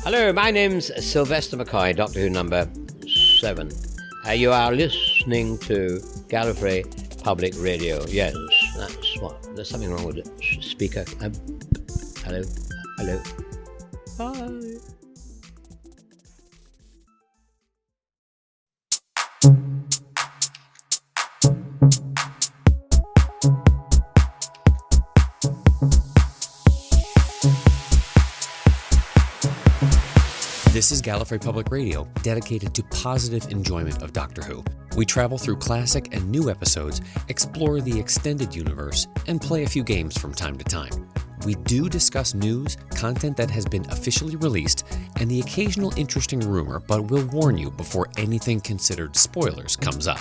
Hello, my name's Sylvester McCoy, Doctor Who number 7. You are listening to Gallifrey Public Radio. Yes, that's what. There's something wrong with the speaker. Hello. Bye. This is Gallifrey Public Radio, dedicated to positive enjoyment of Doctor Who. We travel through classic and new episodes, explore the extended universe, and play a few games from time to time. We do discuss news, content that has been officially released, and the occasional interesting rumor, but we'll warn you before anything considered spoilers comes up.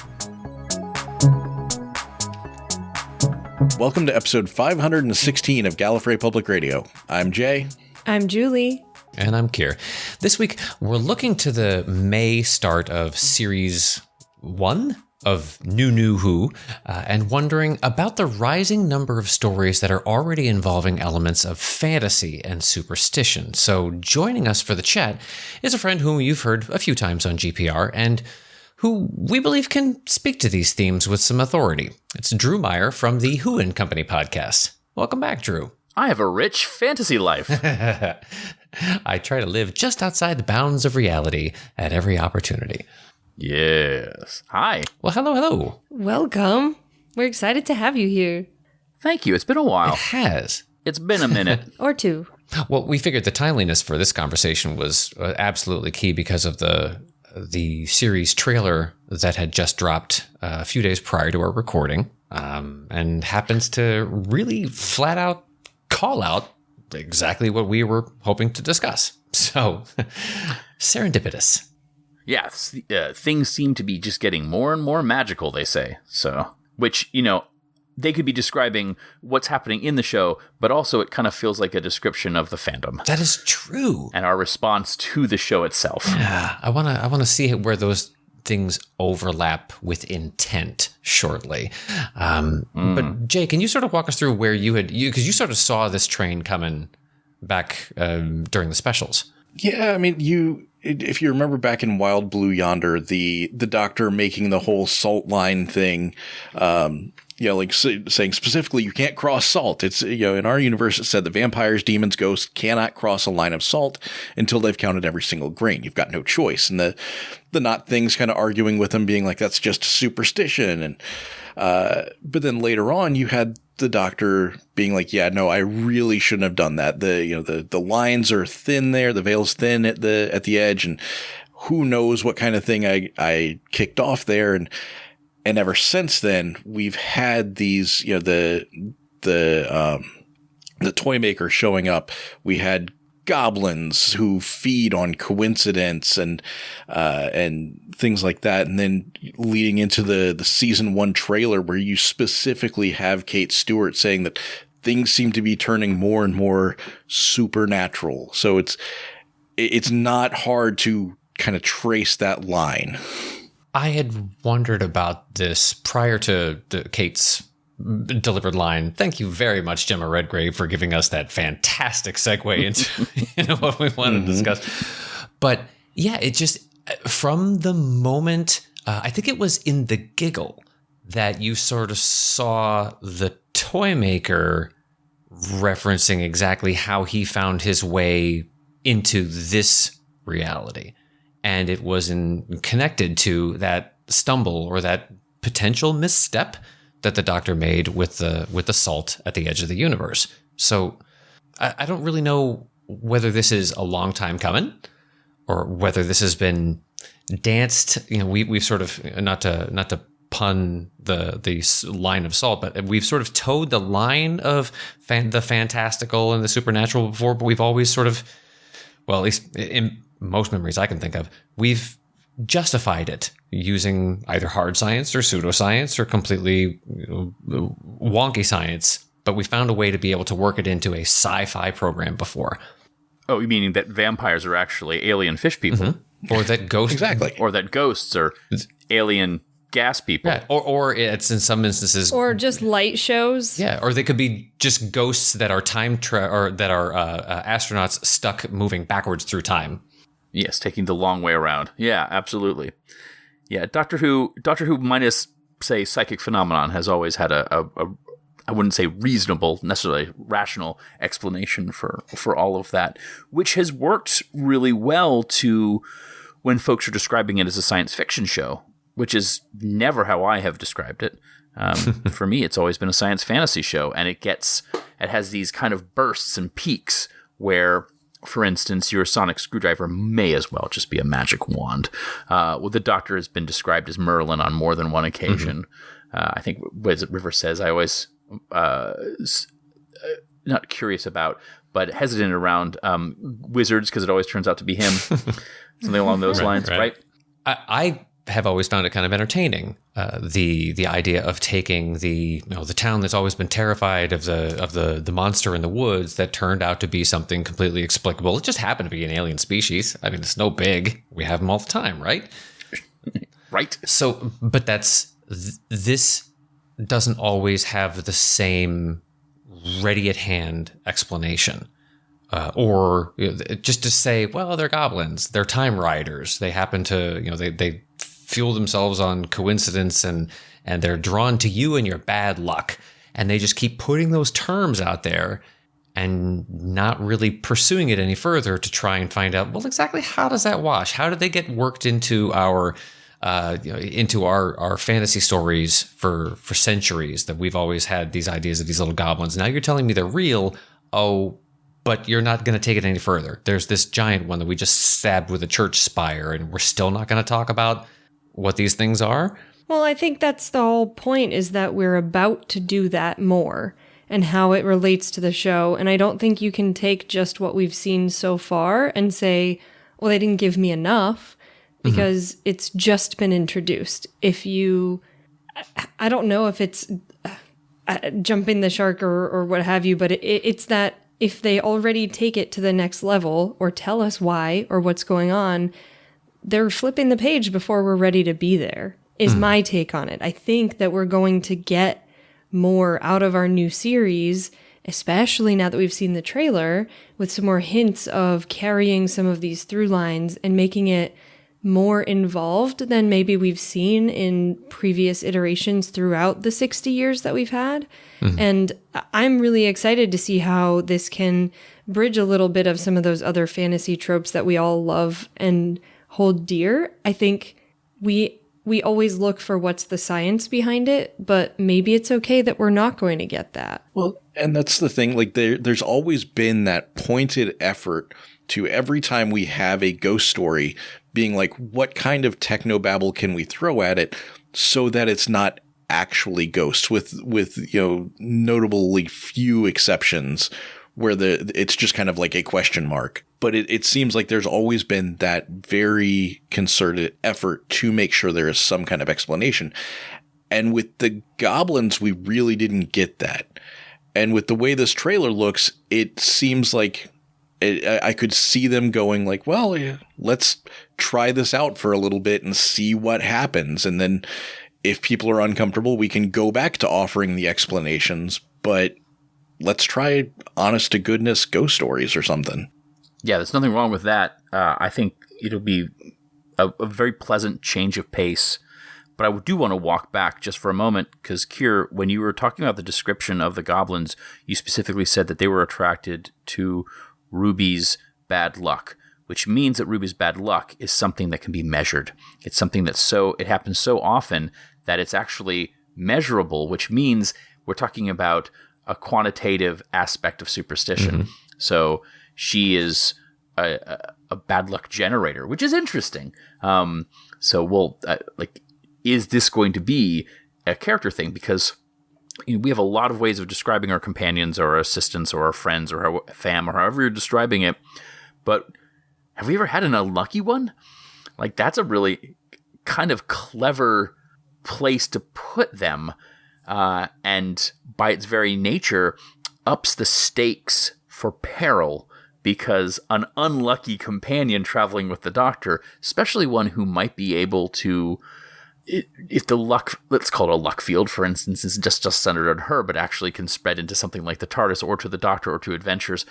Welcome to episode 516 of Gallifrey Public Radio. I'm Jay. I'm Julie. And I'm Kier. This week, we're looking to the May start of Series 1 of New Who, and wondering about the rising number of stories that are already involving elements of fantasy and superstition. So joining us for the chat is a friend whom you've heard a few times on GPR, and who we believe can speak to these themes with some authority. It's Drew Meyer from the Who and Company podcast. Welcome back, Drew. I have a rich fantasy life. I try to live just outside the bounds of reality at every opportunity. Yes. Hi. Well, hello. Welcome. We're excited to have you here. Thank you. It's been a while. It has. It's been a minute. Or two. Well, we figured the timeliness for this conversation was absolutely key because of the series trailer that had just dropped a few days prior to our recording, and happens to really flat out call out exactly what we were hoping to discuss. So, serendipitous. Yes, things seem to be just getting more and more magical, they say. So, which, they could be describing what's happening in the show, but also it kind of feels like a description of the fandom. That is true. And our response to the show itself. Yeah, I want to see where those things overlap with intent shortly. But Jay, can you sort of walk us through where because you sort of saw this train coming back during the specials. Yeah, I mean, if you remember back in Wild Blue Yonder, the Doctor making the whole salt line thing, saying specifically you can't cross salt. It's, in our universe it said the vampires, demons, ghosts cannot cross a line of salt until they've counted every single grain. You've got no choice. And the Not things kind of arguing with them, being like, that's just superstition. And but then later on you had the Doctor being like, yeah, no, I really shouldn't have done that. The lines are thin there, the veil's thin at the edge, and who knows what kind of thing I kicked off there. And ever since then, we've had these, the toy maker showing up. We had goblins who feed on coincidence and things like that. And then leading into the season 1 trailer where you specifically have Kate Stewart saying that things seem to be turning more and more supernatural. So it's not hard to kind of trace that line. I had wondered about this prior to Kate's delivered line. Thank you very much, Gemma Redgrave, for giving us that fantastic segue into what we wanted to discuss. But yeah, it just, from the moment, I think it was in The Giggle that you sort of saw the toy maker referencing exactly how he found his way into this reality. And it was connected to that stumble or that potential misstep that the Doctor made with the salt at the edge of the universe. So I don't really know whether this is a long time coming or whether this has been danced. We've sort of, not to pun the line of salt, but we've sort of towed the line of the fantastical and the supernatural before, but we've always sort of, well, at least in most memories I can think of, we've justified it using either hard science or pseudoscience or completely wonky science, but we found a way to be able to work it into a sci-fi program before. Oh, you meaning that vampires are actually alien fish people? Mm-hmm. Or that ghosts... Exactly. Or that ghosts are alien gas people. Yeah, or it's in some instances, Or just light shows. yeah, or they could be just ghosts that are or that are astronauts stuck moving backwards through time. Yes, taking the long way around. Yeah, absolutely. Yeah, Doctor Who minus, say, psychic phenomenon has always had a I wouldn't say reasonable, necessarily rational explanation for all of that, which has worked really well to when folks are describing it as a science fiction show, which is never how I have described it. For me, it's always been a science fantasy show, and it has these kind of bursts and peaks where, for instance, your sonic screwdriver may as well just be a magic wand. Well, the Doctor has been described as Merlin on more than one occasion. I think, what is it, River says, I always not curious about, but hesitant around wizards because it always turns out to be him. Something along those lines, right? I have always found it kind of entertaining. The idea of taking the town that's always been terrified of the monster in the woods that turned out to be something completely explicable. It just happened to be an alien species. I mean, it's no big. We have them all the time, right? Right. So, but this doesn't always have the same ready at hand explanation. Or just to say, well, they're goblins, they're time riders. They happen to, they fuel themselves on coincidence and they're drawn to you and your bad luck. And they just keep putting those terms out there and not really pursuing it any further to try and find out, well, exactly how does that wash? How did they get worked into our fantasy stories for centuries, that we've always had these ideas of these little goblins. Now you're telling me they're real. Oh, but you're not going to take it any further. There's this giant one that we just stabbed with a church spire, and we're still not going to talk about what these things are. Well, I think that's the whole point, is that we're about to do that more and how it relates to the show. And I don't think you can take just what we've seen so far and say, well, they didn't give me enough, because it's just been introduced. I don't know if it's jumping the shark or what have you, but it's that if they already take it to the next level or tell us why or what's going on, they're flipping the page before we're ready to be there, is my take on it. I think that we're going to get more out of our new series, especially now that we've seen the trailer, with some more hints of carrying some of these through lines and making it more involved than maybe we've seen in previous iterations throughout the 60 years that we've had. And I'm really excited to see how this can bridge a little bit of some of those other fantasy tropes that we all love and hold dear. I think we always look for what's the science behind it, but maybe it's okay that we're not going to get that. Well, and that's the thing, like there's always been that pointed effort to, every time we have a ghost story, being like, what kind of technobabble can we throw at it so that it's not actually ghosts, with notably few exceptions where it's just kind of like a question mark. But it seems like there's always been that very concerted effort to make sure there is some kind of explanation. And with the goblins, we really didn't get that. And with the way this trailer looks, it seems like I could see them going like, well, let's try this out for a little bit and see what happens. And then if people are uncomfortable, we can go back to offering the explanations, but let's try honest to goodness ghost stories or something. Yeah, there's nothing wrong with that. I think it'll be a very pleasant change of pace. But I do want to walk back just for a moment, because Kier, when you were talking about the description of the goblins, you specifically said that they were attracted to Ruby's bad luck, which means that Ruby's bad luck is something that can be measured. It's something it happens so often that it's actually measurable, which means we're talking about a quantitative aspect of superstition. So she is a bad luck generator, which is interesting. So we'll is this going to be a character thing? Because we have a lot of ways of describing our companions or our assistants or our friends or our fam or however you're describing it. But have we ever had an unlucky one? Like, that's a really kind of clever place to put them. And by its very nature, ups the stakes for peril, because an unlucky companion traveling with the Doctor, especially one who might be able to if the luck, let's call it a luck field, for instance, is just centered on her, but actually can spread into something like the TARDIS or to the Doctor or to adventures,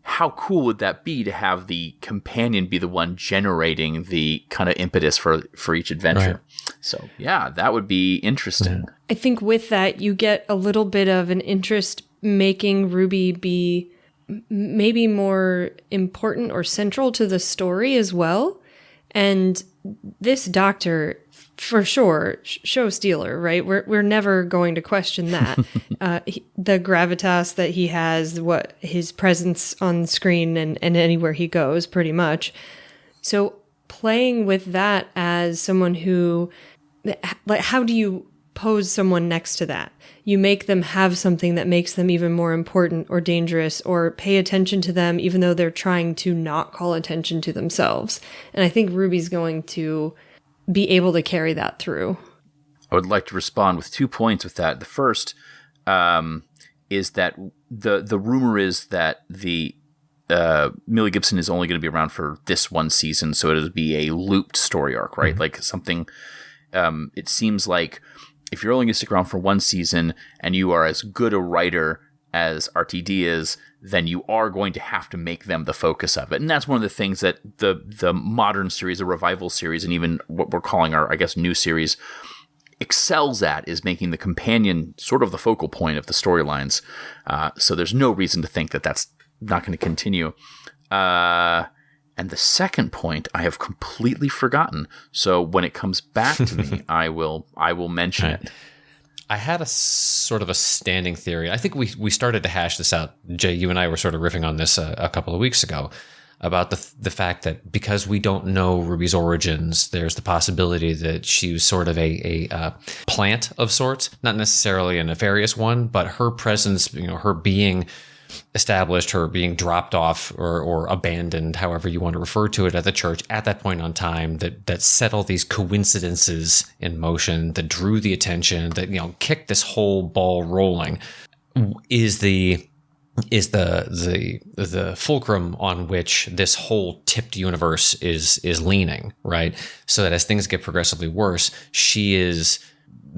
how cool would that be to have the companion be the one generating the kind of impetus for each adventure? Right. So, yeah, that would be interesting. Yeah. I think with that, you get a little bit of an interest making Ruby be maybe more important or central to the story as well. And this Doctor, for sure, show stealer, right? We're never going to question that. The gravitas that he has, what his presence on screen and anywhere he goes, pretty much. So playing with that as someone who, like, how do you pose someone next to that? You make them have something that makes them even more important or dangerous, or pay attention to them even though they're trying to not call attention to themselves. And I think Ruby's going to be able to carry that through. I would like to respond with 2 points with that. The first is that the rumor is that the Millie Gibson is only going to be around for this one season, so it'll be a looped story arc, right? Mm-hmm. Like something. It seems like if you're only going to stick around for one season and you are as good a writer as RTD is, then you are going to have to make them the focus of it. And that's one of the things that the modern series, the revival series, and even what we're calling our, I guess, new series excels at, is making the companion sort of the focal point of the storylines. So there's no reason to think that that's not going to continue. And the second point I have completely forgotten. So when it comes back to me, I will mention it. I had a sort of a standing theory. I think we started to hash this out. Jay, you and I were sort of riffing on this a couple of weeks ago about the fact that because we don't know Ruby's origins, there's the possibility that she was sort of a plant of sorts, not necessarily a nefarious one, but her presence, her being established, her being dropped off or abandoned, however you want to refer to it, at the church at that point on time, that set all these coincidences in motion, that drew the attention, that kicked this whole ball rolling, is the fulcrum on which this whole tipped universe is leaning, right? So that as things get progressively worse, she is,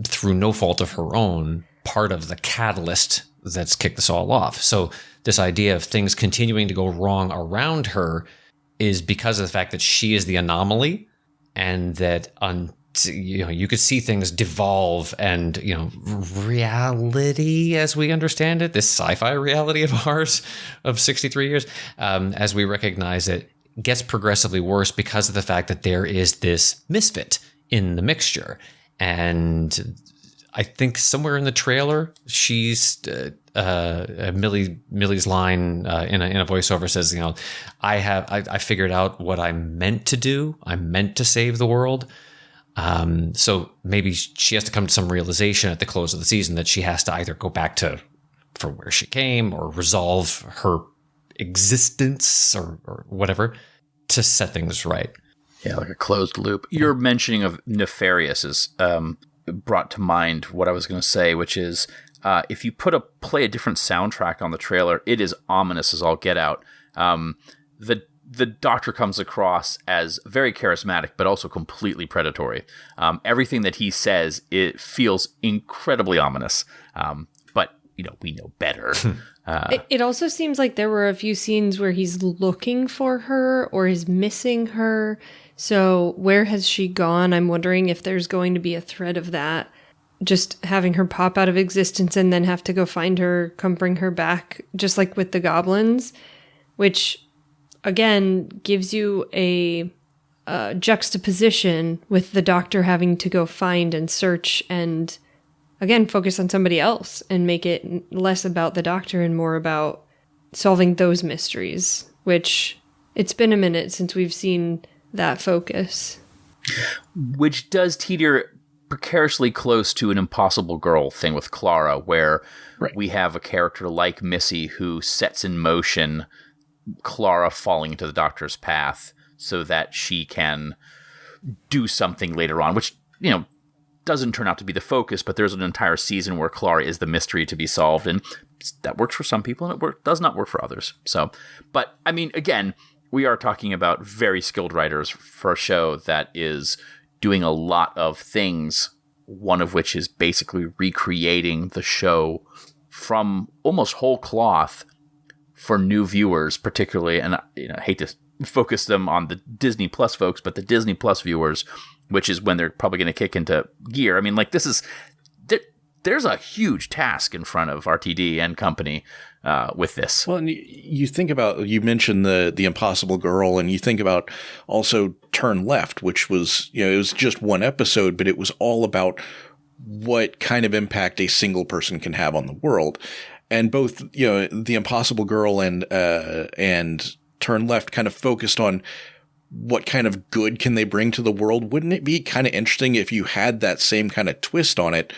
through no fault of her own, part of the catalyst that's kicked this all off. So this idea of things continuing to go wrong around her is because of the fact that she is the anomaly, and that you could see things devolve, and reality as we understand it, this sci-fi reality of ours of 63 years, as we recognize it, gets progressively worse because of the fact that there is this misfit in the mixture. And I think somewhere in the trailer, she's Millie's line in a voiceover says, I figured out what I meant to do. I meant to save the world. So maybe she has to come to some realization at the close of the season that she has to either go back to from where she came or resolve her existence or whatever to set things right. Yeah, like a closed loop. Your mentioning of nefarious is brought to mind what I was going to say, which is if you play a different soundtrack on the trailer, it is ominous as all get out. The Doctor comes across as very charismatic, but also completely predatory. Everything that he says, it feels incredibly ominous. But we know better. It also seems like there were a few scenes where he's looking for her or is missing her. So where has she gone? I'm wondering if there's going to be a thread of that. Just having her pop out of existence and then have to go find her, come bring her back, just like with the goblins, which again gives you a juxtaposition with the Doctor having to go find and search and again focus on somebody else and make it less about the Doctor and more about solving those mysteries, which it's been a minute since we've seen that focus. Which does teeter precariously close to an Impossible Girl thing with Clara, where we have a character like Missy who sets in motion Clara falling into the Doctor's path so that she can do something later on, which, doesn't turn out to be the focus, but there's an entire season where Clara is the mystery to be solved, and that works for some people and it does not work for others. So, but I mean, again, we are talking about very skilled writers for a show that is doing a lot of things, one of which is basically recreating the show from almost whole cloth for new viewers, particularly, and I hate to focus them on the Disney Plus folks, but the Disney Plus viewers, which is when they're probably going to kick into gear. I mean, like, there's a huge task in front of RTD and company with this. Well, and you think about, you mentioned the Impossible Girl, and you think about also Turn Left, which was, it was just one episode, but it was all about what kind of impact a single person can have on the world. And both, the Impossible Girl and Turn Left kind of focused on what kind of good can they bring to the world. Wouldn't it be kind of interesting if you had that same kind of twist on it,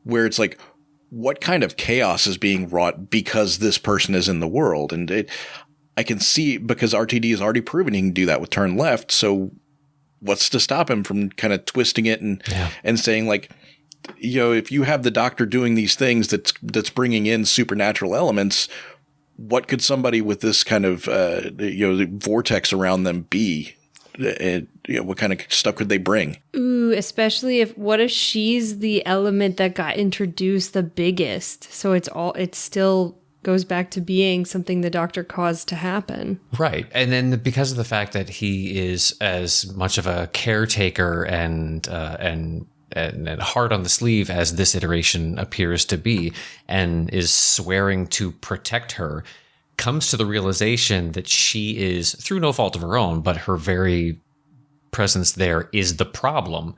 where it's like, what kind of chaos is being wrought because this person is in the world? And I can see, because RTD has already proven he can do that with Turn Left. So what's to stop him from kind of twisting it and saying, like, if you have the Doctor doing these things that's bringing in supernatural elements, what could somebody with this kind of the vortex around them be? What kind of stuff could they bring? Ooh, especially what if she's the element that got introduced the biggest? So it still goes back to being something the Doctor caused to happen. Right. And then because of the fact that he is as much of a caretaker and hard on the sleeve as this iteration appears to be, and is swearing to protect her, comes to the realization that she is, through no fault of her own, but her very presence there is the problem,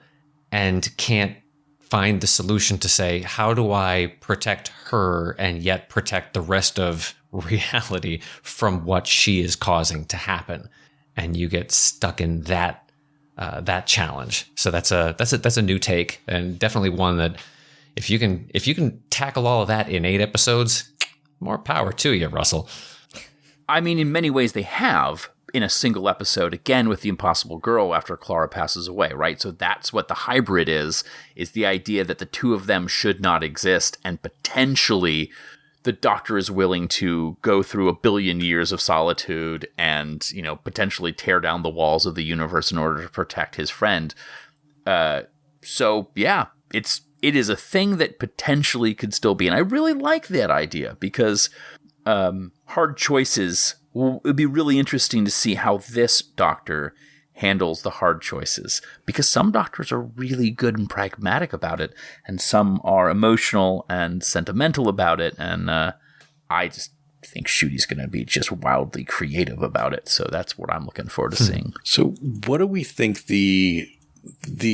and can't find the solution to say, how do I protect her and yet protect the rest of reality from what she is causing to happen? And you get stuck in that challenge. So that's a new take, and definitely one that if you can tackle all of that in 8 episodes, more power to you, Russell. I mean, in many ways they have in a single episode, again with the Impossible Girl after Clara passes away, right? So that's what the hybrid is the idea that the two of them should not exist, and potentially the Doctor is willing to go through 1 billion years of solitude and, potentially tear down the walls of the universe in order to protect his friend. So yeah, it is a thing that potentially could still be. And I really like that idea, because hard choices, it would be really interesting to see how this Doctor handles the hard choices, because some Doctors are really good and pragmatic about it, and some are emotional and sentimental about it, and I just think Shudi's going to be just wildly creative about it, so that's what I'm looking forward to seeing. So what do we think the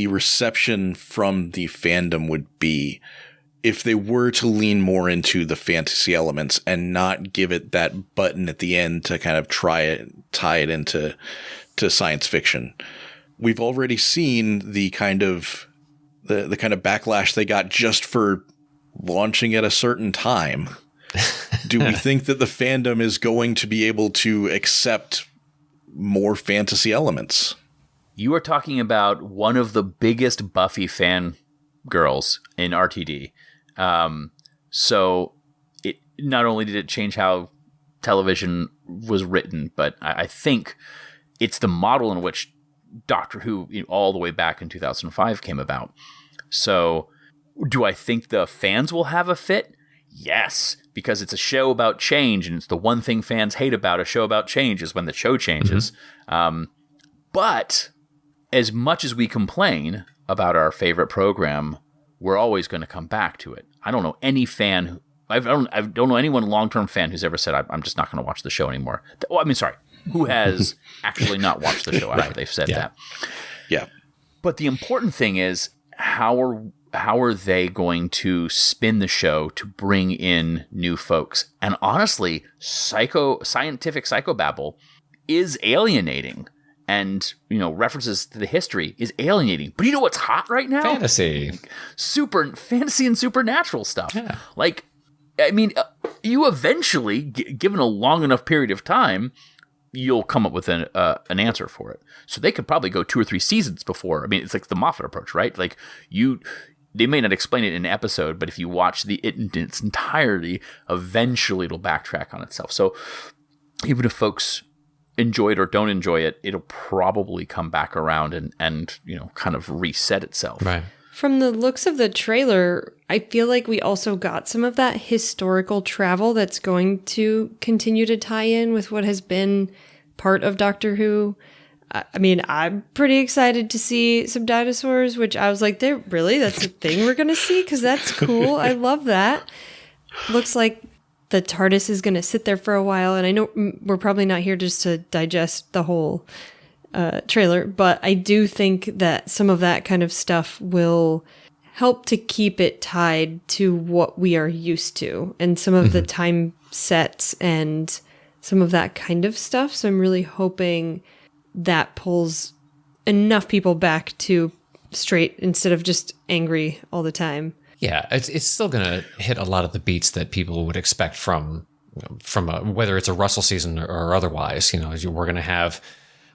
reception from the fandom would be if they were to lean more into the fantasy elements and not give it that button at the end to kind of tie it into science fiction? We've already seen the kind of backlash they got just for launching at a certain time. Do we think that the fandom is going to be able to accept more fantasy elements? You are talking about one of the biggest Buffy fan girls in RTD. So it not only did it change how television was written, but I think it's the model in which Doctor Who, all the way back in 2005, came about. So do I think the fans will have a fit? Yes, because it's a show about change, and it's the one thing fans hate about a show about change is when the show changes. Mm-hmm. But as much as we complain about our favorite program, we're always going to come back to it. I don't know any fan I don't know anyone long-term fan who's ever said, I'm just not going to watch the show anymore. Oh, I mean, sorry, who has actually not watched the show after they've said that. Yeah. But the important thing is, how are they going to spin the show to bring in new folks? And honestly, scientific psychobabble is alienating. And, references to the history is alienating. But you know what's hot right now? Fantasy. Super fantasy and supernatural stuff. Yeah. Like, I mean, you eventually, given a long enough period of time, you'll come up with an answer for it. So they could probably go 2 or 3 seasons before. I mean, it's like the Moffat approach, right? Like, they may not explain it in an episode, but if you watch it in its entirety, eventually it'll backtrack on itself. So even if folks enjoy it or don't enjoy it, it'll probably come back around and kind of reset itself. Right. From the looks of the trailer, I feel like we also got some of that historical travel that's going to continue to tie in with what has been part of Doctor Who. I mean, I'm pretty excited to see some dinosaurs, which I was like, that's a thing we're going to see? Because that's cool. I love that. Looks like the TARDIS is going to sit there for a while. And I know we're probably not here just to digest the whole trailer, but I do think that some of that kind of stuff will help to keep it tied to what we are used to and some of the time sets and some of that kind of stuff. So I'm really hoping that pulls enough people back to straight instead of just angry all the time. Yeah, it's still going to hit a lot of the beats that people would expect from whether it's a Russell season or otherwise. We're going to have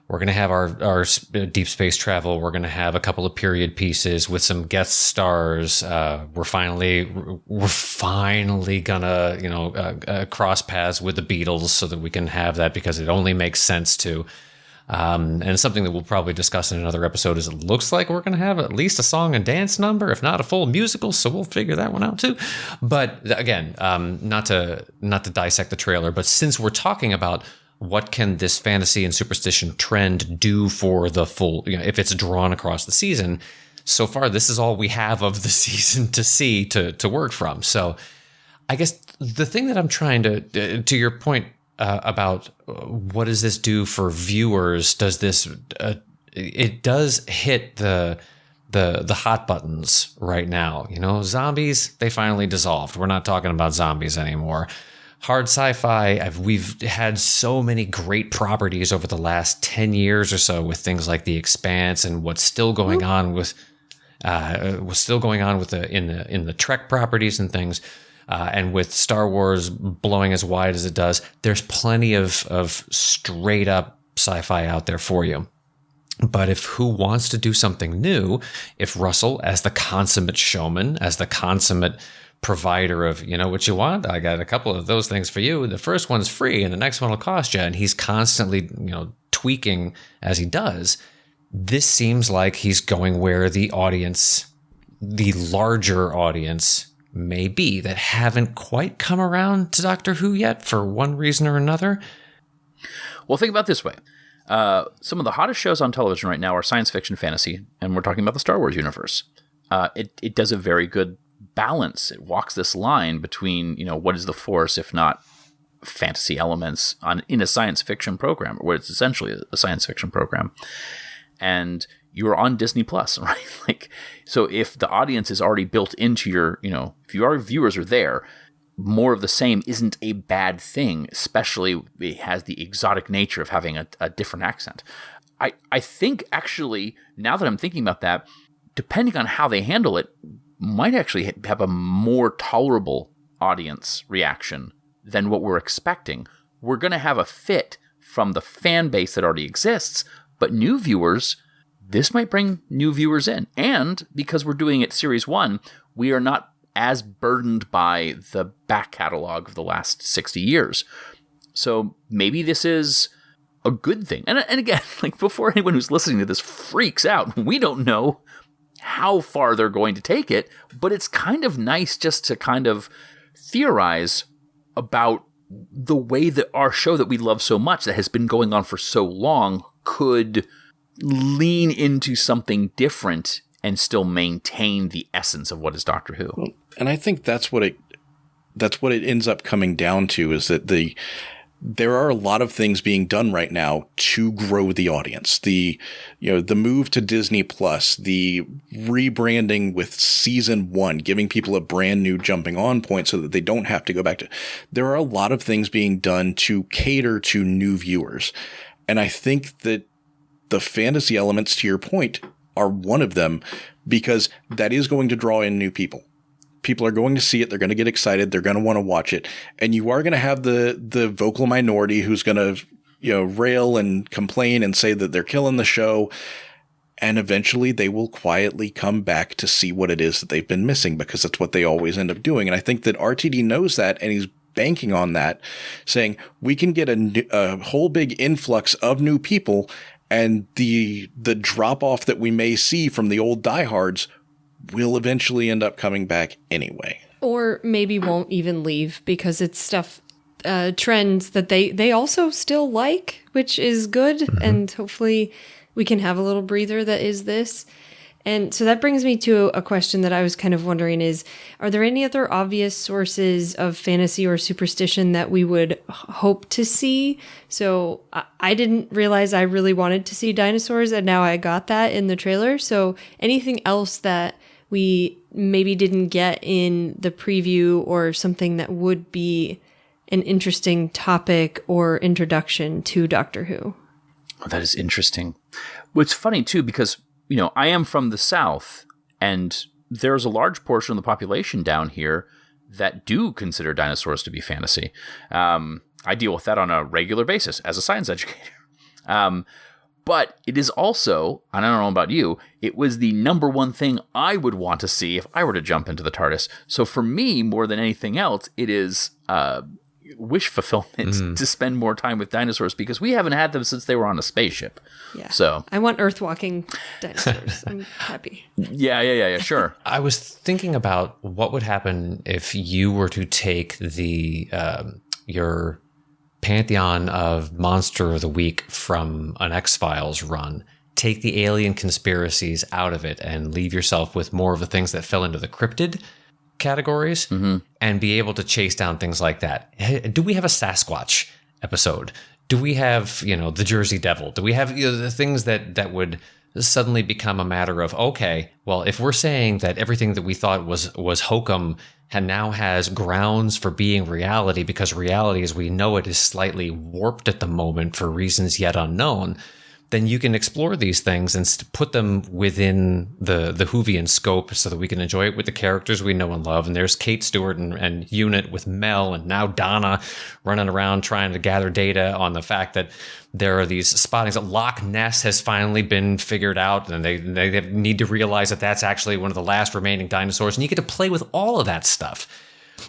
our deep space travel. We're going to have a couple of period pieces with some guest stars. We're finally gonna cross paths with the Beatles so that we can have that, because it only makes sense to. And something that we'll probably discuss in another episode is it looks like we're going to have at least a song and dance number, if not a full musical. So we'll figure that one out too. But again, not to dissect the trailer, but since we're talking about what can this fantasy and superstition trend do for the full, if it's drawn across the season, so far this is all we have of the season to see to work from. So I guess the thing that I'm trying to your point about what does this do for viewers, does this it does hit the hot buttons right now. Zombies, they finally dissolved. We're not talking about zombies anymore. Hard sci-fi, we've had so many great properties over the last 10 years or so with things like The Expanse and what's still going on with in the Trek properties and things, and with Star Wars blowing as wide as it does. There's plenty of straight up sci-fi out there for you. But if Who wants to do something new, if Russell, as the consummate showman, as the consummate provider of, what you want, I got a couple of those things for you, the first one's free and the next one will cost you, and he's constantly tweaking as he does, this seems like he's going where the larger audience may be, that haven't quite come around to Doctor Who yet for one reason or another. Well, think about it this way. Some of the hottest shows on television right now are science fiction, fantasy, and we're talking about the Star Wars universe. It does a very good balance. It walks this line between, what is the Force if not fantasy elements in a science fiction program, where it's essentially a science fiction program. And you're on Disney Plus, right? So if the audience is already built into your, if your viewers are there, more of the same isn't a bad thing, especially it has the exotic nature of having a different accent. I think actually, now that I'm thinking about that, depending on how they handle it, might actually have a more tolerable audience reaction than what we're expecting. We're going to have a fit from the fan base that already exists, but new viewers, this might bring new viewers in. And because we're doing it Series 1, we are not as burdened by the back catalog of the last 60 years. So maybe this is a good thing. And again, before anyone who's listening to this freaks out, we don't know how far they're going to take it, but it's kind of nice just to kind of theorize about the way that our show that we love so much, that has been going on for so long, could lean into something different and still maintain the essence of what is Doctor Who. Well, and I think that's what it ends up coming down to, is that there are a lot of things being done right now to grow the audience. The move to Disney Plus, the rebranding with season 1, giving people a brand new jumping on point so that they don't have to go back to. There are a lot of things being done to cater to new viewers. And I think that the fantasy elements, to your point, are one of them, because that is going to draw in new people. People are going to see it. They're going to get excited. They're going to want to watch it. And you are going to have the vocal minority who's going to, rail and complain and say that they're killing the show. And eventually they will quietly come back to see what it is that they've been missing, because that's what they always end up doing. And I think that RTD knows that, and he's banking on that, saying we can get a whole big influx of new people, and the drop off that we may see from the old diehards will eventually end up coming back anyway. Or maybe won't even leave because it's stuff, trends that they also still like, which is good. Mm-hmm. And hopefully we can have a little breather that is this. And so that brings me to a question that I was kind of wondering is, are there any other obvious sources of fantasy or superstition that we would hope to see? So I didn't realize I really wanted to see dinosaurs, and now I got that in the trailer. So anything else that we maybe didn't get in the preview, or something that would be an interesting topic or introduction to Doctor Who? Oh, that is interesting. Well, it's funny too, because I am from the South, and there's a large portion of the population down here that do consider dinosaurs to be fantasy. I deal with that on a regular basis as a science educator. But it is also, and I don't know about you, it was the number one thing I would want to see if I were to jump into the TARDIS. So for me, more than anything else, it is wish fulfillment to spend more time with dinosaurs, because we haven't had them since they were on a spaceship. Yeah. So I want earth-walking dinosaurs. I'm happy. Yeah, sure. I was thinking about what would happen if you were to take the your pantheon of Monster of the Week from an X-Files run, take the alien conspiracies out of it, and leave yourself with more of the things that fell into the cryptid categories, and be able to chase down things like that. Do we have a Sasquatch episode? Do we have, the Jersey Devil? Do we have the things that would suddenly become a matter of, okay, well, if we're saying that everything that we thought was hokum and now has grounds for being reality, because reality as we know it is slightly warped at the moment for reasons yet unknown, then you can explore these things and put them within the Whovian scope so that we can enjoy it with the characters we know and love. And there's Kate Stewart and Unit with Mel, and now Donna running around trying to gather data on the fact that there are these spottings. That Loch Ness has finally been figured out, and they need to realize that that's actually one of the last remaining dinosaurs. And you get to play with all of that stuff.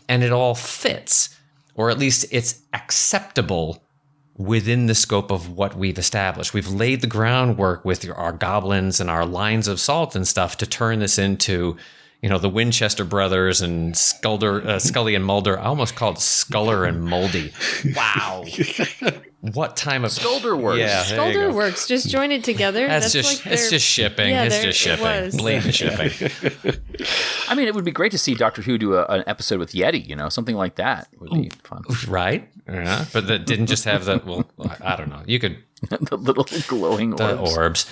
And it all fits, or at least it's acceptable within the scope of what we've established. We've laid the groundwork with our goblins and our lines of salt and stuff to turn this into, the Winchester brothers and Scully and Mulder. I almost called Sculler and Moldy. Wow. What time of Skulderworks? Yeah, Skulderworks. Just join it together. It's just shipping. Yeah, it's just shipping. Blatant shipping. I mean, it would be great to see Doctor Who do an episode with Yeti. Something like that would be fun. Right? Yeah. But that didn't just have the. Well, I don't know. You could the little glowing orbs.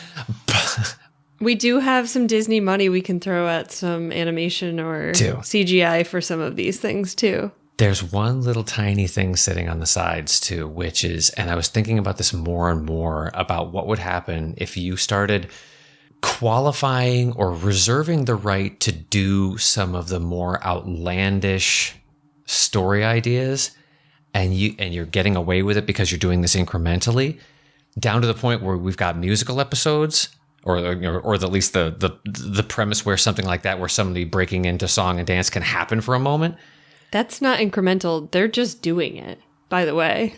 We do have some Disney money we can throw at some animation or CGI for some of these things too. There's one little tiny thing sitting on the sides too, which is, and I was thinking about this more and more, about what would happen if you started qualifying or reserving the right to do some of the more outlandish story ideas, and you're getting away with it because you're doing this incrementally, down to the point where we've got musical episodes, or at least the premise where something like that, where somebody breaking into song and dance can happen for a moment. That's not incremental. They're just doing it, by the way.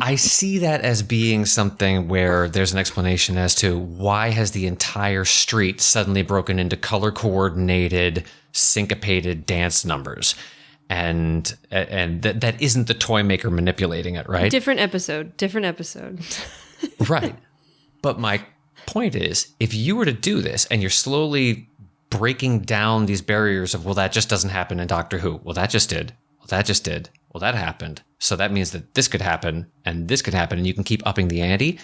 I see that as being something where there's an explanation as to why has the entire street suddenly broken into color-coordinated, syncopated dance numbers. And that isn't the toy maker manipulating it, right? Different episode. Right. But my point is, if you were to do this and you're slowly breaking down these barriers of, well, that just doesn't happen in Doctor Who. Well, that just did. Well, that just did. Well, that happened. So that means that this could happen and this could happen, and you can keep upping the ante.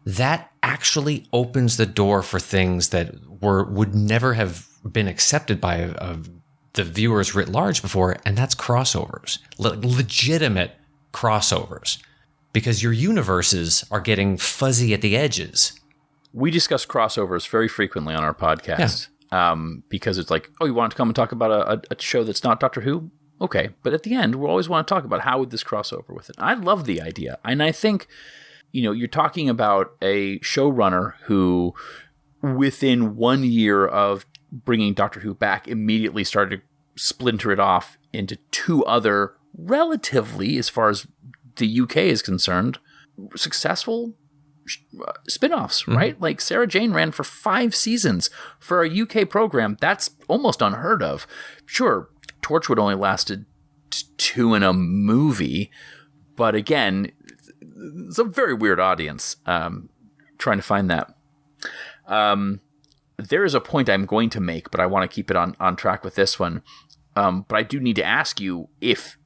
That actually opens the door for things that would never have been accepted by the viewers writ large before, and that's crossovers. Legitimate crossovers. Because your universes are getting fuzzy at the edges. We discuss crossovers very frequently on our podcast. Yeah. Because it's like, oh, you want to come and talk about a show that's not Doctor Who? Okay. But at the end, we'll always want to talk about how would this cross over with it. I love the idea. And I think, you're talking about a showrunner who, within 1 year of bringing Doctor Who back, immediately started to splinter it off into 2 other relatively, as far as the UK is concerned, successful spin-offs, right? Like Sarah Jane ran for 5 seasons for a UK program. That's almost unheard of. Sure, Torchwood only lasted 2 in a movie, but again, it's a very weird audience trying to find that. There is a point I'm going to make, but I want to keep it on track with this one. But I do need to ask you if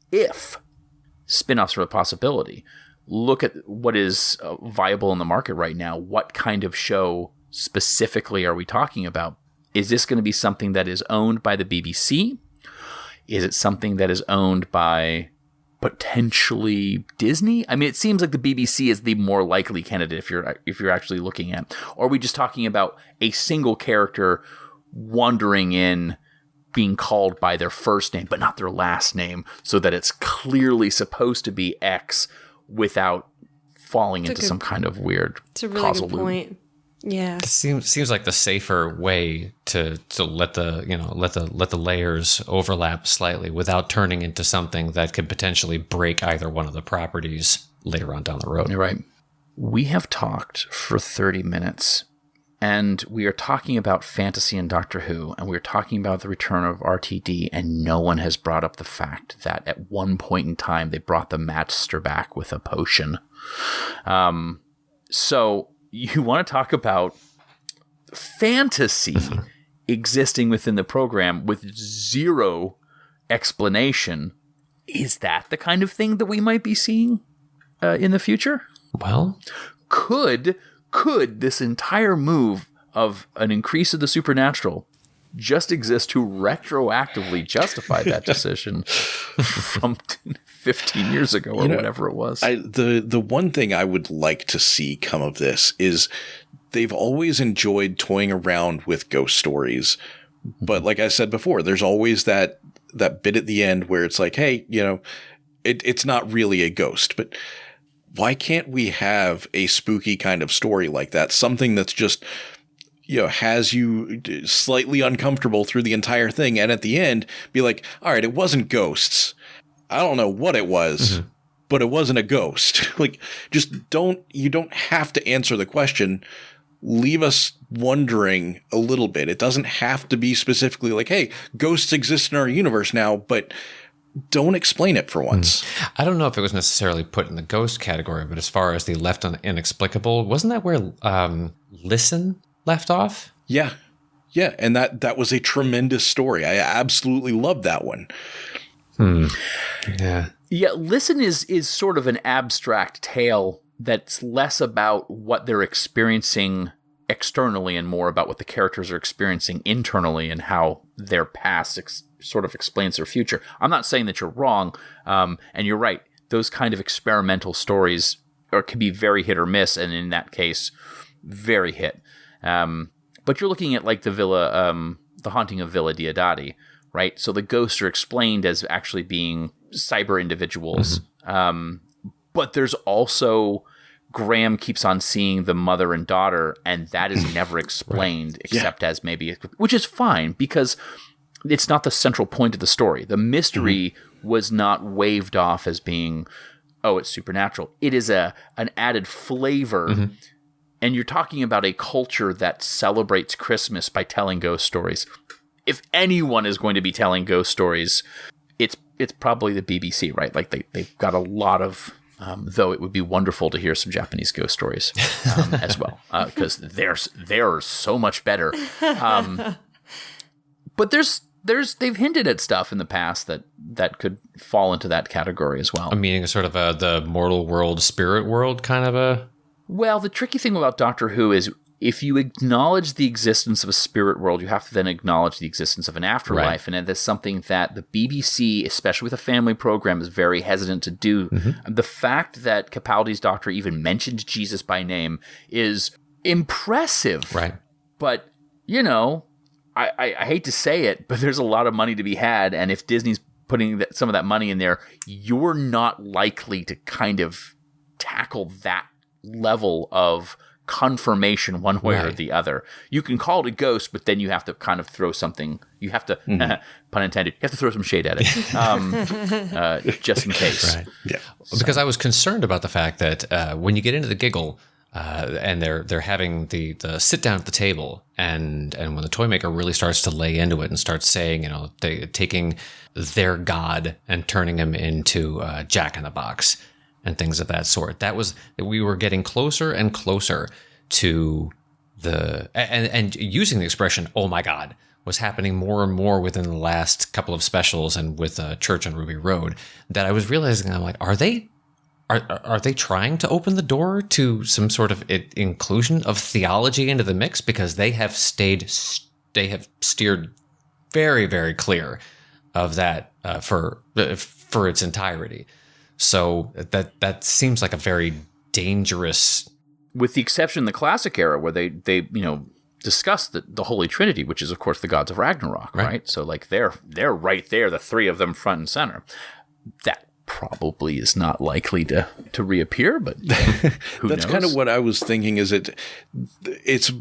spin-offs are a possibility, look at what is viable in the market right now. What kind of show specifically are we talking about? Is this going to be something that is owned by the BBC? Is it something that is owned by potentially Disney? I mean, it seems like the BBC is the more likely candidate if you're actually looking at. Or are we just talking about a single character wandering in, being called by their first name but not their last name, so that it's clearly supposed to be X without falling into some kind of weird It's a really causal good point. loop? Yeah. It seems like the safer way to let the layers overlap slightly without turning into something that could potentially break either one of the properties later on down the road. You're right. We have talked for 30 minutes, and we are talking about fantasy and Doctor Who, and we're talking about the return of RTD, and no one has brought up the fact that at one point in time they brought the Master back with a potion. So you want to talk about fantasy existing within the program with zero explanation. Is that the kind of thing that we might be seeing in the future? Well, Could this entire move of an increase of the supernatural just exist to retroactively justify that decision from 15 years ago or whatever it was? The one thing I would like to see come of this is they've always enjoyed toying around with ghost stories. But like I said before, there's always that bit at the end where it's like, hey, it's not really a ghost, but why can't we have a spooky kind of story like that? Something that's just, has you slightly uncomfortable through the entire thing. And at the end, be like, all right, it wasn't ghosts. I don't know what it was, but it wasn't a ghost. Like, you don't have to answer the question. Leave us wondering a little bit. It doesn't have to be specifically like, hey, ghosts exist in our universe now, but don't explain it for once. I don't know if it was necessarily put in the ghost category, but as far as the left inexplicable, wasn't that where Listen left off? Yeah. Yeah. And that was a tremendous story. I absolutely loved that one. Yeah. Yeah, Listen is sort of an abstract tale that's less about what they're experiencing externally and more about what the characters are experiencing internally and how their past sort of explains their future. I'm not saying that you're wrong, and you're right. Those kind of experimental stories can be very hit or miss, and in that case, very hit. But you're looking at like the Haunting of Villa Diodati, right? So the ghosts are explained as actually being cyber individuals. But there's also Graham keeps on seeing the mother and daughter, and that is never explained except as maybe, which is fine because it's not the central point of the story. The mystery was not waved off as being, oh, it's supernatural. It is an added flavor. And you're talking about a culture that celebrates Christmas by telling ghost stories. If anyone is going to be telling ghost stories, it's probably the BBC, right? Like they've got a lot of, though it would be wonderful to hear some Japanese ghost stories as well, because they're so much better. But they've hinted at stuff in the past that could fall into that category as well. Meaning sort of the mortal world, spirit world kind of a... Well, the tricky thing about Doctor Who is if you acknowledge the existence of a spirit world, you have to then acknowledge the existence of an afterlife. Right. And that's something that the BBC, especially with a family program, is very hesitant to do. The fact that Capaldi's Doctor even mentioned Jesus by name is impressive. Right. But, I hate to say it, but there's a lot of money to be had. And if Disney's putting some of that money in there, you're not likely to kind of tackle that level of confirmation one way or Right. the other. You can call it a ghost, but then you have to kind of throw something. You have to, pun intended, you have to throw some shade at it, just in case. Right. Yeah. Because I was concerned about the fact that when you get into the giggle, and they're having the sit down at the table, and when the toy maker really starts to lay into it and starts saying, you know, they taking their god and turning him into Jack in the Box and things of that sort. We were getting closer and closer to and using the expression "oh my god" was happening more and more within the last couple of specials and with Church on Ruby Road, that I was realizing, I'm like, are they trying to open the door to some sort of inclusion of theology into the mix? Because they have steered very, very clear of that for its entirety. So that seems like a very dangerous. With the exception of the classic era, where they discuss the Holy Trinity, which is of course the gods of Ragnarok, right? So like they're right there, the three of them front and center. That probably is not likely to reappear, but who That's knows? kind of what I was thinking. Is it's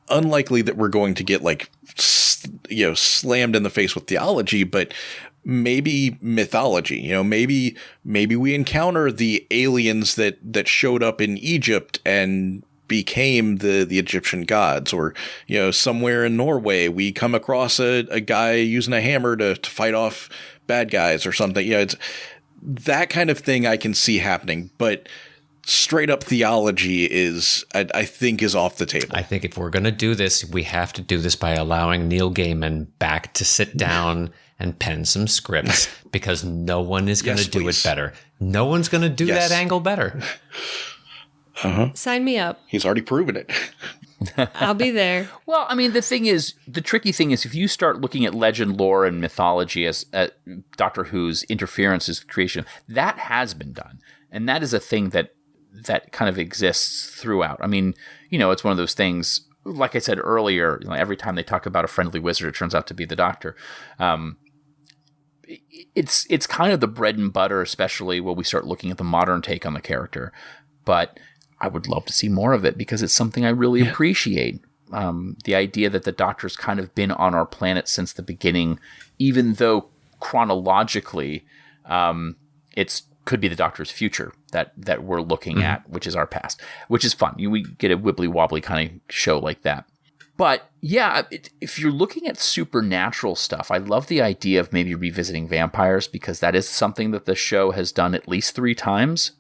unlikely that we're going to get like slammed in the face with theology, but maybe mythology. Maybe we encounter the aliens that showed up in Egypt and became the Egyptian gods, or somewhere in Norway we come across a guy using a hammer to fight off bad guys or something. It's that kind of thing I can see happening, but straight up theology I think is off the table. I think if we're going to do this, we have to do this by allowing Neil Gaiman back to sit down and pen some scripts, because no one is going to do it better. No one's going to do that angle better. Sign me up. He's already proven it. I'll be there. Well, I mean, the tricky thing is, if you start looking at legend, lore, and mythology as Doctor Who's interferences with creation, that has been done. And that is a thing that kind of exists throughout. I mean, it's one of those things, like I said earlier, every time they talk about a friendly wizard, it turns out to be the Doctor. It's kind of the bread and butter, especially when we start looking at the modern take on the character. But I would love to see more of it, because it's something I really appreciate. The idea that the Doctor's kind of been on our planet since the beginning, even though chronologically it's could be the Doctor's future that we're looking at, which is our past, which is fun. We get a wibbly wobbly kind of show like that. But yeah, if you're looking at supernatural stuff, I love the idea of maybe revisiting vampires, because that is something that the show has done at least 3 times.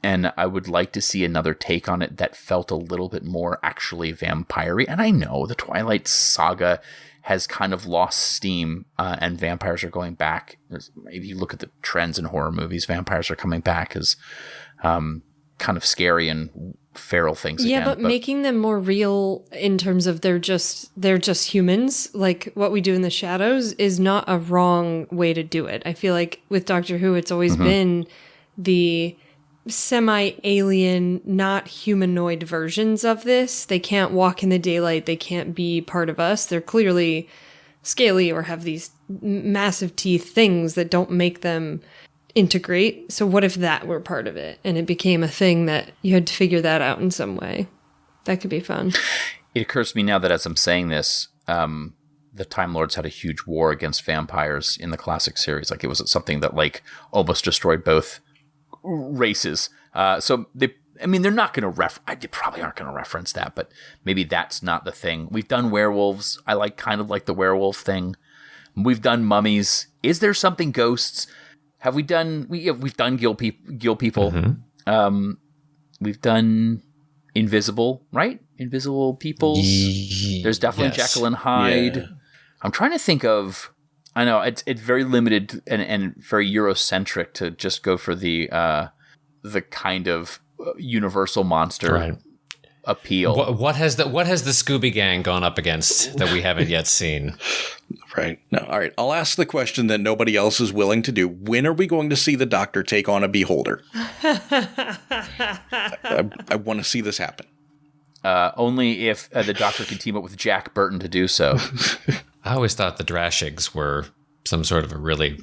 And I would like to see another take on it that felt a little bit more actually vampire-y. And I know the Twilight Saga has kind of lost steam, and vampires are going back. Maybe you look at the trends in horror movies, vampires are coming back as kind of scary and feral things again. Yeah, but making them more real in terms of they're just humans, like what we do in the shadows, is not a wrong way to do it. I feel like with Doctor Who, it's always been the semi-alien, not humanoid versions of this. They can't walk in the daylight. They can't be part of us. They're clearly scaly or have these massive teeth things that don't make them integrate. So what if that were part of it and it became a thing that you had to figure that out in some way? That could be fun. It occurs to me now that as I'm saying this, the Time Lords had a huge war against vampires in the classic series. Like, it was something that like almost destroyed both races. So they're not going to they probably aren't going to reference that, but maybe that's not the thing. We've done werewolves. I kind of like the werewolf thing. We've done mummies. Is there something ghosts? Have we done? We've done gill people. We've done invisible, right? Invisible peoples. There's definitely Jekyll and Hyde. Yeah. I'm trying to think of. I know it's very limited and very Eurocentric to just go for the kind of universal monster appeal. What has the Scooby Gang gone up against that we haven't yet seen? Right. No. All right. I'll ask the question that nobody else is willing to do. When are we going to see the Doctor take on a beholder? I want to see this happen. Only if the Doctor can team up with Jack Burton to do so. I always thought the Drashigs were some sort of a really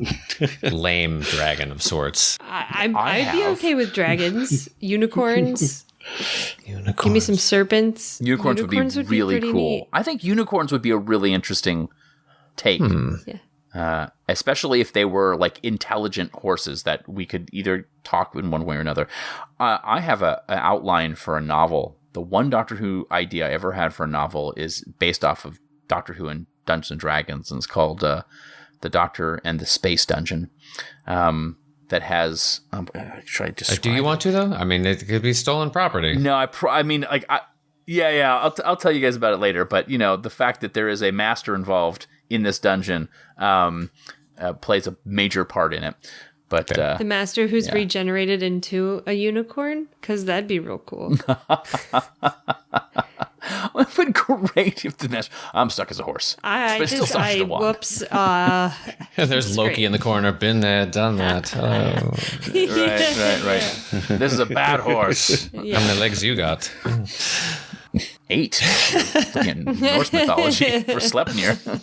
lame dragon of sorts. I'd be okay with dragons, unicorns. Unicorns. Give me some serpents. Unicorns would be really pretty cool. neat. I think unicorns would be a really interesting take. Yeah. Especially if they were like intelligent horses that we could either talk in one way or another. I have an outline for a novel. The one Doctor Who idea I ever had for a novel is based off of Doctor Who and Dungeons and Dragons, and it's called The Doctor and the Space Dungeon. That has. Should I describe Do you want to though? I mean, it could be stolen property. No, I'll tell you guys about it later. But the fact that there is a master involved in this dungeon plays a major part in it. But The master who's regenerated into a unicorn? Because that'd be real cool. it would be great if the master. I'm stuck as a horse. Whoops. There's Loki great. in the corner. Been there, done that. Oh. Right. This is a bad horse. How many legs you got? 8. Looking at Norse mythology for Sleipnir.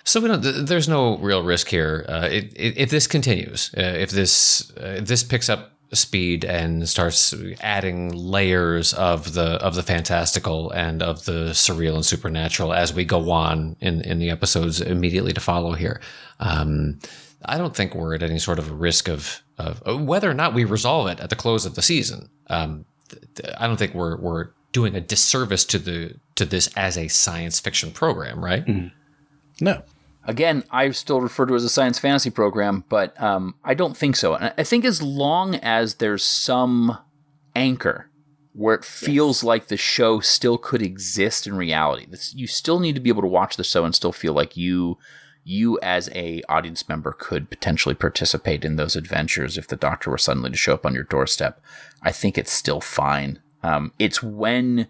So there's no real risk here. If this continues, if this picks up speed and starts adding layers of the fantastical and of the surreal and supernatural as we go on in the episodes immediately to follow here, I don't think we're at any sort of a risk of whether or not we resolve it at the close of the season. I don't think we're doing a disservice to this as a science fiction program, right? Mm. No. Again, I still refer to it as a science fantasy program, but I don't think so. And I think as long as there's some anchor where it feels like the show still could exist in reality, you still need to be able to watch the show and still feel like you as a audience member could potentially participate in those adventures if the Doctor were suddenly to show up on your doorstep. I think it's still fine. It's when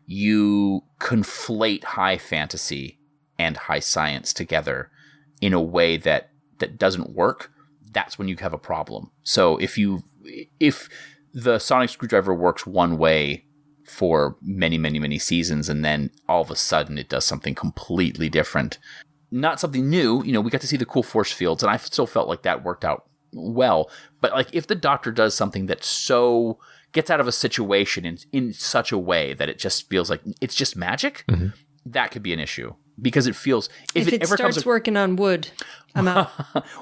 you conflate high fantasy and high science together in a way that doesn't work, that's when you have a problem. So if the sonic screwdriver works one way for many, many, many seasons, and then all of a sudden it does something completely different, not something new, we got to see the cool force fields, and I still felt like that worked out well. But like if the Doctor does something that so gets out of a situation in such a way that it just feels like it's just magic, that could be an issue. Because it feels if it ever starts working on wood, I'm out.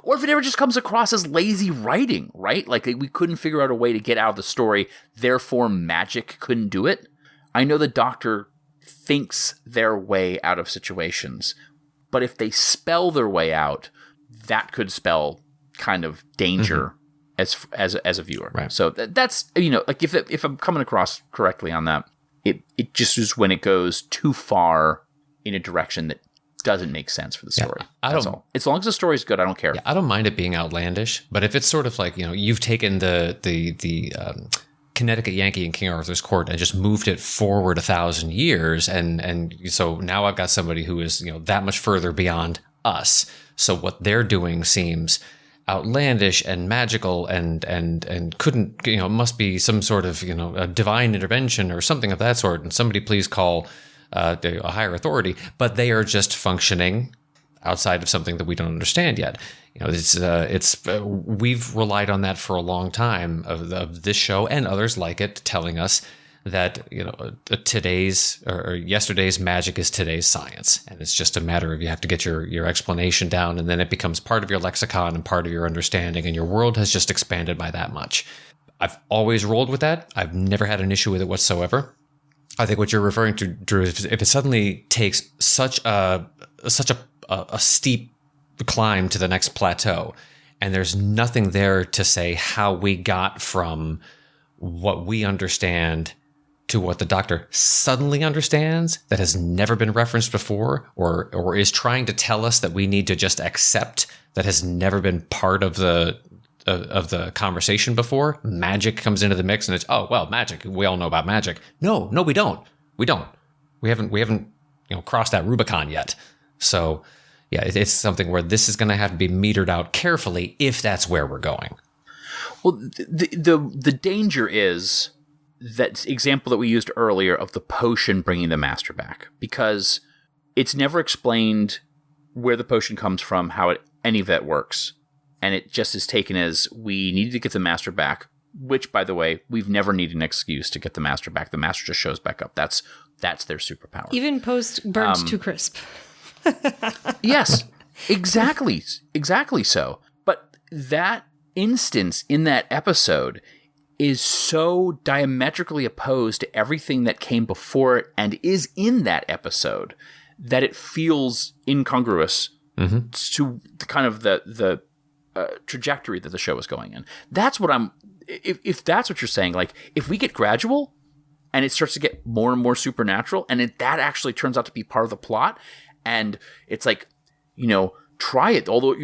Or if it ever just comes across as lazy writing, right? Like we couldn't figure out a way to get out of the story, therefore magic couldn't do it. I know the Doctor thinks their way out of situations, but if they spell their way out, that could spell kind of danger as a viewer. Right. So that's like if I'm coming across correctly on that, it just is when it goes too far in a direction that doesn't make sense for the story. That's all. As long as the story is good, I don't care. Yeah, I don't mind it being outlandish, but if it's sort of like, you've taken the Connecticut Yankee in King Arthur's court and just moved it forward 1,000 years, and so now I've got somebody who is that much further beyond us. So what they're doing seems outlandish and magical and couldn't must be some sort of a divine intervention or something of that sort. And somebody please call a higher authority, but they are just functioning outside of something that we don't understand yet. We've relied on that for a long time of this show and others like it, telling us that today's or yesterday's magic is today's science, and it's just a matter of you have to get your explanation down, and then it becomes part of your lexicon and part of your understanding, and your world has just expanded by that much. I've always rolled with that. I've never had an issue with it whatsoever. I think what you're referring to, Drew, is if it suddenly takes such a steep climb to the next plateau, and there's nothing there to say how we got from what we understand to what the Doctor suddenly understands that has never been referenced before, or is trying to tell us that we need to just accept that has never been part of the conversation before. Magic comes into the mix, and it's magic. We all know about magic. No, we don't. We haven't crossed that Rubicon yet. So yeah, it's something where this is going to have to be metered out carefully if that's where we're going. Well, the danger is that example that we used earlier of the potion bringing the master back, because it's never explained where the potion comes from, how any of that works. And it just is taken as we needed to get the master back. which, by the way, we've never needed an excuse to get the Master back. The Master just shows back up. That's their superpower. Even post burnt to crisp. Yes, exactly so. But that instance in that episode is so diametrically opposed to everything that came before it and is in that episode that it feels incongruous to kind of the trajectory that the show is going in. That's what if that's what you're saying, like if we get gradual and it starts to get more and more supernatural and that actually turns out to be part of the plot, and it's like, try it. All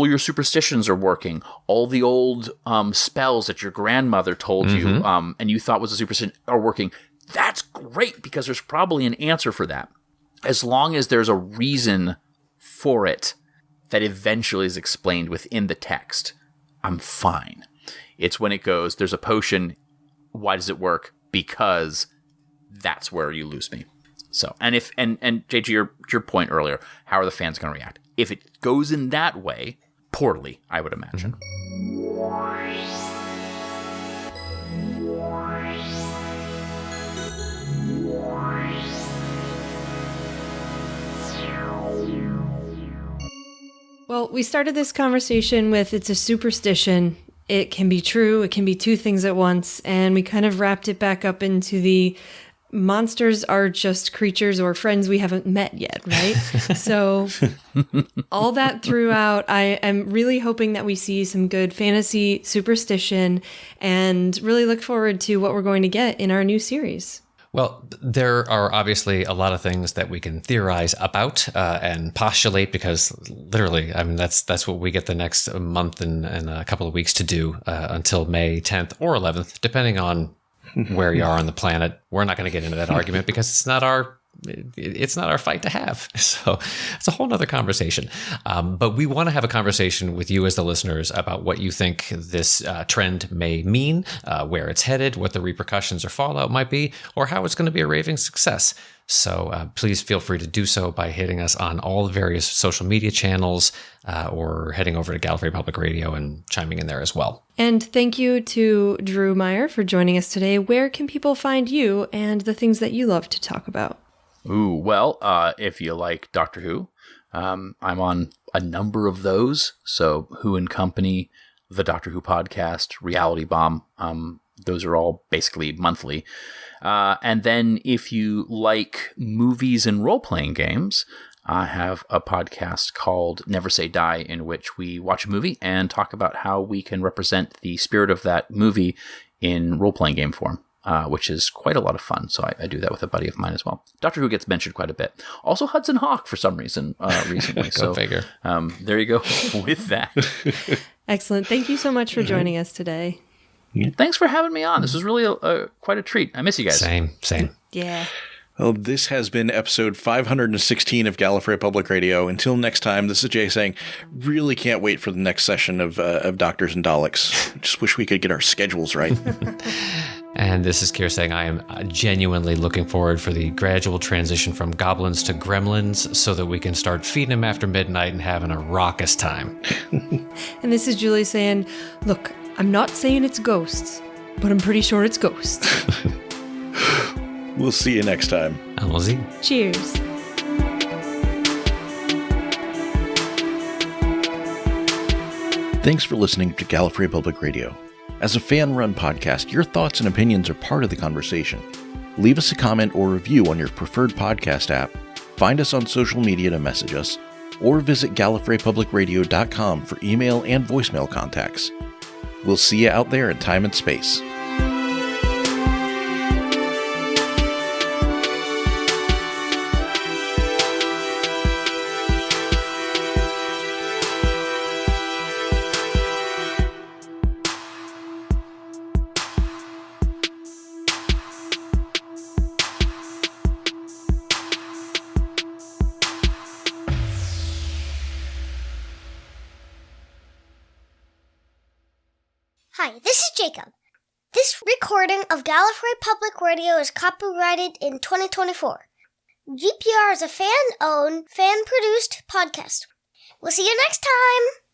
your superstitions are working. All the old spells that your grandmother told you and you thought was a superstition are working. That's great, because there's probably an answer for that. As long as there's a reason for it that eventually is explained within the text, I'm fine. It's when it goes, there's a potion, why does it work? Because that's where you lose me. So, and JG, your point earlier, how are the fans going to react? If it goes in that way, poorly, I would imagine. Well, we started this conversation with it's a superstition. It can be true. It can be two things at once. And we kind of wrapped it back up into the monsters are just creatures or friends we haven't met yet, right? So all that throughout, I am really hoping that we see some good fantasy superstition and really look forward to what we're going to get in our new series. Well, there are obviously a lot of things that we can theorize about and postulate, because literally, I mean, that's what we get the next month and a couple of weeks to do until May 10th or 11th, depending on where you are on the planet. We're not going to get into that argument because it's not our fight to have. So it's a whole nother conversation. But we want to have a conversation with you as the listeners about what you think this trend may mean, where it's headed, what the repercussions or fallout might be, or how it's going to be a raving success. So please feel free to do so by hitting us on all the various social media channels or heading over to Gallifrey Public Radio and chiming in there as well. And thank you to Drew Meyer for joining us today. Where can people find you and the things that you love to talk about? Ooh, well, if you like Doctor Who, I'm on a number of those. So Who and Company, the Doctor Who podcast, Reality Bomb, those are all basically monthly. And then if you like movies and role-playing games, I have a podcast called Never Say Die, in which we watch a movie and talk about how we can represent the spirit of that movie in role-playing game form. Which is quite a lot of fun. So I do that with a buddy of mine as well. Doctor Who gets mentioned quite a bit. Also Hudson Hawk for some reason recently. Go figure. There you go with that. Excellent. Thank you so much for joining us today. Thanks for having me on. This was really quite a treat. I miss you guys. Same. Yeah. Well, this has been episode 516 of Gallifrey Public Radio. Until next time, this is Jay saying, really can't wait for the next session of Doctors and Daleks. Just wish we could get our schedules right. And this is Keir saying I am genuinely looking forward for the gradual transition from goblins to gremlins so that we can start feeding them after midnight and having a raucous time. And this is Julie saying, look, I'm not saying it's ghosts, but I'm pretty sure it's ghosts. We'll see you next time. And we'll see. Cheers. Thanks for listening to Gallifrey Public Radio. As a fan-run podcast, your thoughts and opinions are part of the conversation. Leave us a comment or review on your preferred podcast app, find us on social media to message us, or visit GallifreyPublicRadio.com for email and voicemail contacts. We'll see you out there in time and space. Hi, this is Jacob. This recording of Gallifrey Public Radio is copyrighted in 2024. GPR is a fan-owned, fan-produced podcast. We'll see you next time!